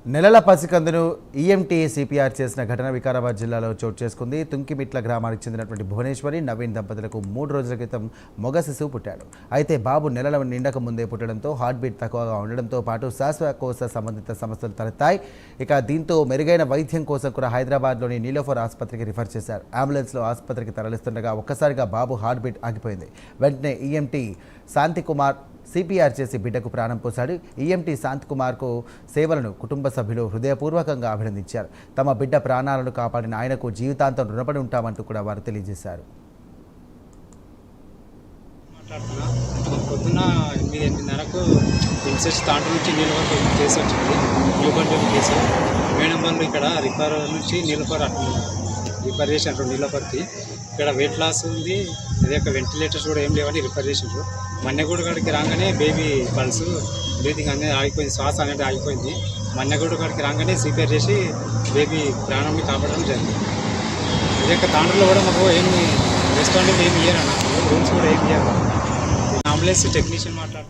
నెలల పసికందును EMT CPR చేసిన ఘటన వికారాబాద్ జిల్లాలో చోటు చేసుకుంది. తుంకిమిట్ల గ్రామానికి చెందినటువంటి భువనేశ్వరి, నవీన్ దంపతులకు 3 రోజుల క్రితం మగ శిశువు పుట్టాడు. అయితే బాబు నెలల నిండక ముందే పుట్టడంతో హార్ట్ బీట్ తక్కువగా ఉండడంతో పాటు శ్వాసకోశ సంబంధిత సమస్యలు తలెత్తాయి. దీంతో మెరుగైన వైద్యం కోసం కూడా హైదరాబాద్లోని నీలోఫర్ ఆసుపత్రికి రిఫర్ చేశారు. అంబులెన్స్లో ఆసుపత్రికి తరలిస్తుండగా ఒక్కసారిగా బాబు హార్ట్ బీట్ ఆగిపోయింది. వెంటనే ఈఎంటీ శాంతికుమార్ సిపిఆర్ చేసి బిడ్డకు ప్రాణం పోశాడు. ఈఎంటీ శాంతికుమార్కు సేవలను కుటుంబ సభ్యులు హృదయపూర్వకంగా అభినందించారు. తమ బిడ్డ ప్రాణాలను కాపాడిన ఆయనకు జీవితాంతం రుణపడి ఉంటామంటూ కూడా వారు తెలియజేశారు. పొద్దున్న 8:30కు ఇన్సెస్ తాండ్రు నుంచి నీలవరకు కేసు వచ్చింది. న్యూబర్ కేసు మేడం వాళ్ళు ఇక్కడ రిఫర్ నుంచి నీలవర్ రిఫర్ చేసినారు. నీలవర్కి ఇక్కడ వెయిట్ లాస్ ఉంది, అదే వెంటిలేటర్స్ కూడా ఏం లేవని రిఫర్ చేసినారు. మన్నెగూడ కాడికి రాగానే బేబీ పల్స్ బ్రీతింగ్ అనేది ఆగిపోయింది, శ్వాస అనేది ఆగిపోయింది. మన్నెగూడ కాడికి రాగానే సిపిఆర్ చేసి బేబీ ప్రాణాన్ని కాపాడడం జరిగింది. అదే తాండ్రులో కూడా మాకు ఏమి రెస్పాండింగ్ ఏమి ఇయ్యారన్న, రూమ్స్ కూడా ఏమి ఇయ్యారు. అంబులెన్స్ టెక్నీషియన్ మాట్లాడుతున్నారు.